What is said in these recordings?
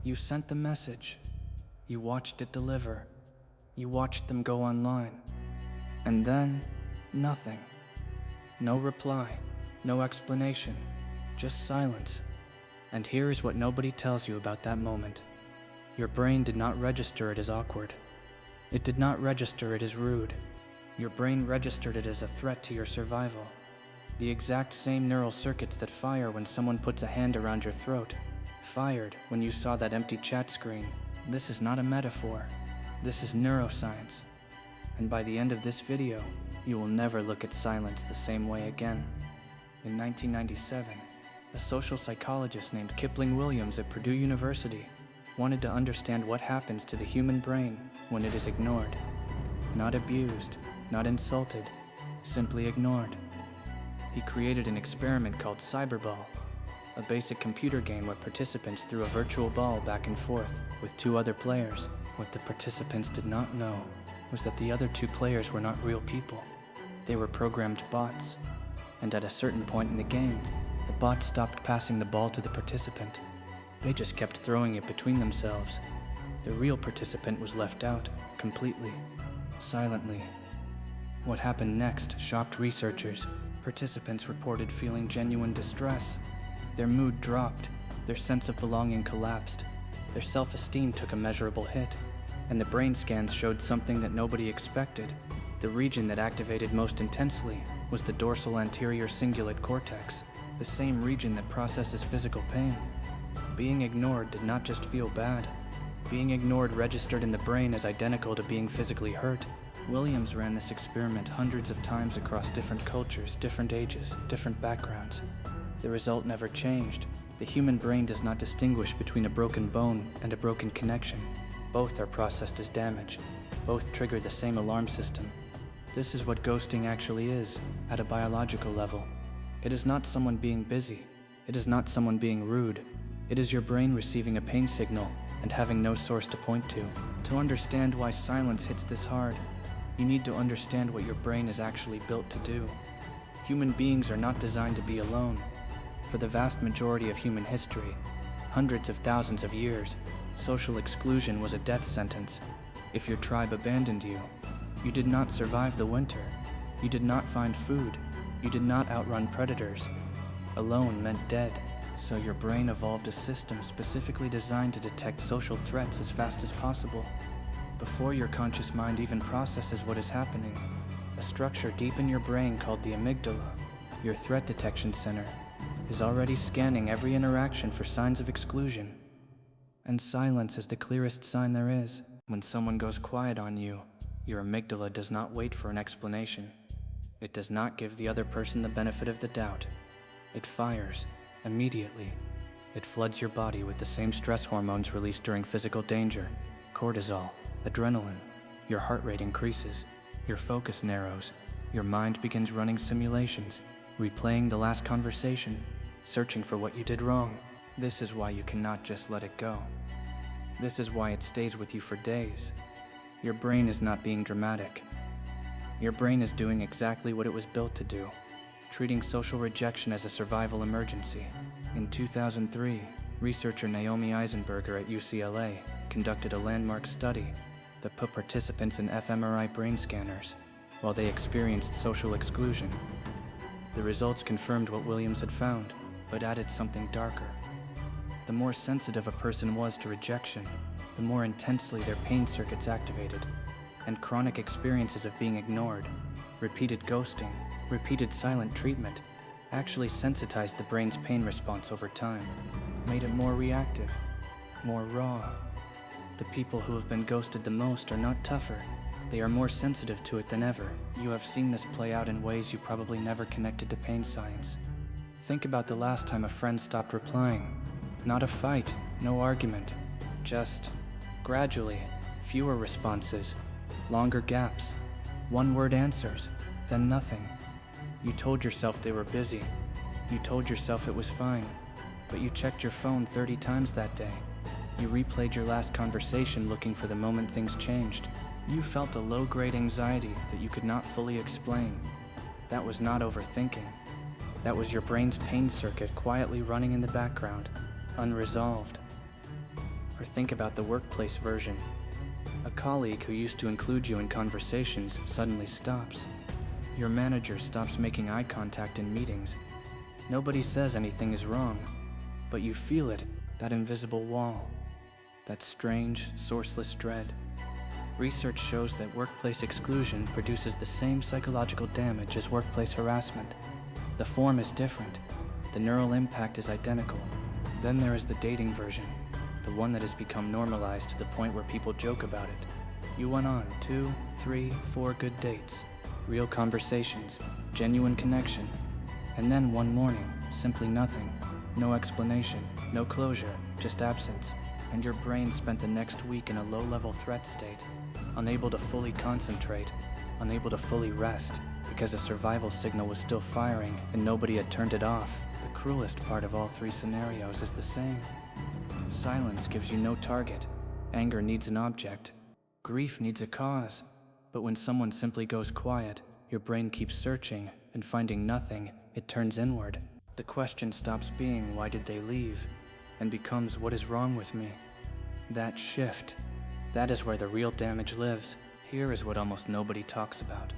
You sent the message. You watched it deliver. You watched them go online. And then, nothing. No reply, no explanation, just silence. And here is what nobody tells you about that moment. Your brain did not register it as awkward. It did not register it as rude. Your brain registered it as a threat to your survival. The exact same neural circuits that fire when someone puts a hand around your throat fired when you saw that empty chat screen. This is not a metaphor. This is neuroscience. And by the end of this video, you will never look at silence the same way again. In 1997, a social psychologist named Kipling Williams at Purdue University wanted to understand what happens to the human brain when it is ignored. Not abused, not insulted, simply ignored. He created an experiment called Cyberball, a basic computer game where participants threw a virtual ball back and forth with two other players. What the participants did not know was that the other two players were not real people. They were programmed bots, and at a certain point in the game, the bot stopped passing the ball to the participant. They just kept throwing it between themselves. The real participant was left out, completely, silently. What happened next shocked researchers. Participants reported feeling genuine distress. Their mood dropped, their sense of belonging collapsed, their self-esteem took a measurable hit, and the brain scans showed something that nobody expected. The region that activated most intensely was the dorsal anterior cingulate cortex, the same region that processes physical pain. Being ignored did not just feel bad. Being ignored registered in the brain as identical to being physically hurt. Williams ran this experiment hundreds of times across different cultures, different ages, different backgrounds. The result never changed. The human brain does not distinguish between a broken bone and a broken connection. Both are processed as damage. Both trigger the same alarm system. This is what ghosting actually is, at a biological level. It is not someone being busy. It is not someone being rude. It is your brain receiving a pain signal and having no source to point to. To understand why silence hits this hard, you need to understand what your brain is actually built to do. Human beings are not designed to be alone. For the vast majority of human history, hundreds of thousands of years, social exclusion was a death sentence. If your tribe abandoned you, you did not survive the winter. You did not find food. You did not outrun predators. Alone meant dead. So your brain evolved a system specifically designed to detect social threats as fast as possible. Before your conscious mind even processes what is happening, a structure deep in your brain called the amygdala, your threat detection center, is already scanning every interaction for signs of exclusion. And silence is the clearest sign there is. When someone goes quiet on you, your amygdala does not wait for an explanation. It does not give the other person the benefit of the doubt. It fires immediately. It floods your body with the same stress hormones released during physical danger: cortisol, adrenaline. Your heart rate increases. Your focus narrows. Your mind begins running simulations, replaying the last conversation, searching for what you did wrong. This is why you cannot just let it go. This is why it stays with you for days. Your brain is not being dramatic. Your brain is doing exactly what it was built to do, treating social rejection as a survival emergency. In 2003, researcher Naomi Eisenberger at UCLA conducted a landmark study that put participants in fMRI brain scanners while they experienced social exclusion. The results confirmed what Williams had found, but added something darker. The more sensitive a person was to rejection, the more intensely their pain circuits activated, and chronic experiences of being ignored, repeated ghosting, repeated silent treatment, actually sensitized the brain's pain response over time, made it more reactive, more raw. The people who have been ghosted the most are not tougher. They are more sensitive to it than ever. You have seen this play out in ways you probably never connected to pain science. Think about the last time a friend stopped replying. Not a fight, no argument. Just, gradually, fewer responses, longer gaps, one-word answers, then nothing. You told yourself they were busy. You told yourself it was fine. But you checked your phone 30 times that day. You replayed your last conversation looking for the moment things changed. You felt a low-grade anxiety that you could not fully explain. That was not overthinking. That was your brain's pain circuit quietly running in the background, unresolved. Or think about the workplace version. A colleague who used to include you in conversations suddenly stops. Your manager stops making eye contact in meetings. Nobody says anything is wrong, but you feel it, that invisible wall, that strange, sourceless dread. Research shows that workplace exclusion produces the same psychological damage as workplace harassment. The form is different. The neural impact is identical. Then there is the dating version, the one that has become normalized to the point where people joke about it. You went on 2, 3, 4 good dates, real conversations, genuine connection, and then one morning, simply nothing. No explanation, no closure, just absence. And your brain spent the next week in a low-level threat state, unable to fully concentrate, unable to fully rest, because a survival signal was still firing and nobody had turned it off. The cruelest part of all three scenarios is the same. Silence gives you no target. Anger needs an object. Grief needs a cause. But when someone simply goes quiet, your brain keeps searching, and finding nothing, it turns inward. The question stops being, why did they leave? And becomes, what is wrong with me? That shift, that is where the real damage lives. Here is what almost nobody talks about.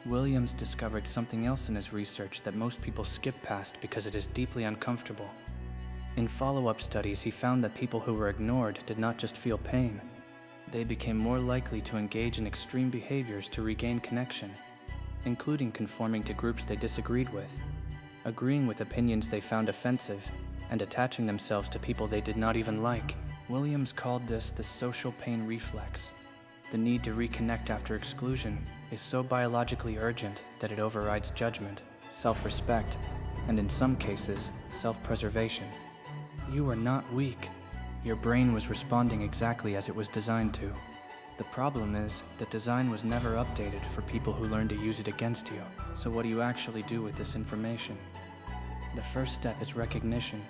Williams discovered something else in his research that most people skip past because it is deeply uncomfortable. In follow-up studies, he found that people who were ignored did not just feel pain. They became more likely to engage in extreme behaviors to regain connection, including conforming to groups they disagreed with, agreeing with opinions they found offensive, and attaching themselves to people they did not even like. Williams called this the social pain reflex. The need to reconnect after exclusion is so biologically urgent that it overrides judgment, self-respect, and in some cases, self-preservation. You are not weak. Your brain was responding exactly as it was designed to. The problem is that design was never updated for people who learn to use it against you. So what do you actually do with this information? The first step is recognition.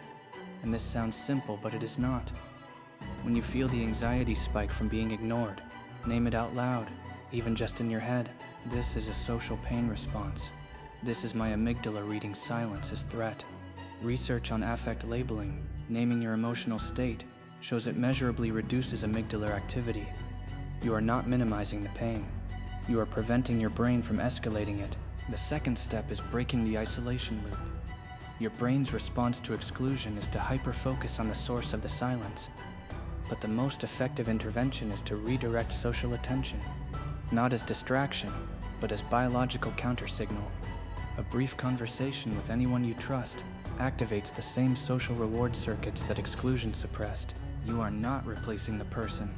And this sounds simple, but it is not. When you feel the anxiety spike from being ignored, name it out loud, even just in your head. This is a social pain response. This is my amygdala reading silence as threat. Research on affect labeling, naming your emotional state, shows it measurably reduces amygdala activity. You are not minimizing the pain. You are preventing your brain from escalating it. The second step is breaking the isolation loop. Your brain's response to exclusion is to hyper-focus on the source of the silence. But the most effective intervention is to redirect social attention, not as distraction, but as biological countersignal. A brief conversation with anyone you trust activates the same social reward circuits that exclusion suppressed. You are not replacing the person.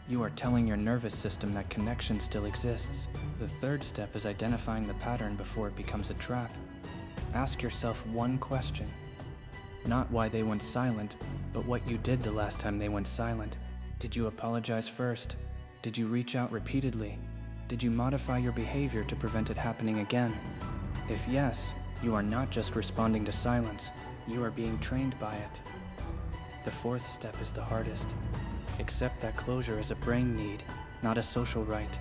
You are telling your nervous system that connection still exists. The third step is identifying the pattern before it becomes a trap. Ask yourself one question. Not why they went silent, but what you did the last time they went silent. Did you apologize first? Did you reach out repeatedly? Did you modify your behavior to prevent it happening again? If yes, you are not just responding to silence, you are being trained by it. The fourth step is the hardest. Accept that closure is a brain need, not a social right.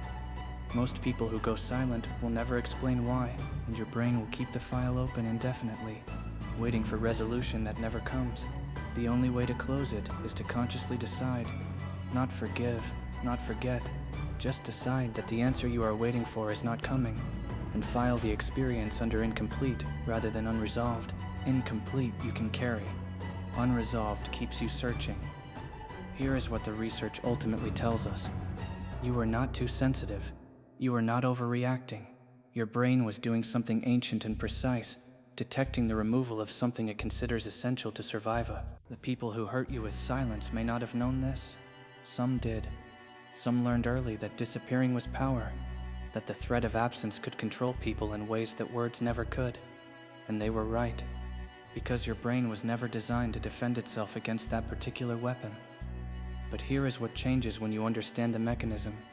Most people who go silent will never explain why, and your brain will keep the file open indefinitely, waiting for resolution that never comes. The only way to close it is to consciously decide, not forgive, not forget, just decide that the answer you are waiting for is not coming, and file the experience under incomplete rather than unresolved. Incomplete you can carry. Unresolved keeps you searching. Here is what the research ultimately tells us. You are not too sensitive. You are not overreacting. Your brain was doing something ancient and precise, detecting the removal of something it considers essential to survival. The people who hurt you with silence may not have known this. Some did. Some learned early that disappearing was power, that the threat of absence could control people in ways that words never could. And they were right, because your brain was never designed to defend itself against that particular weapon. But here is what changes when you understand the mechanism.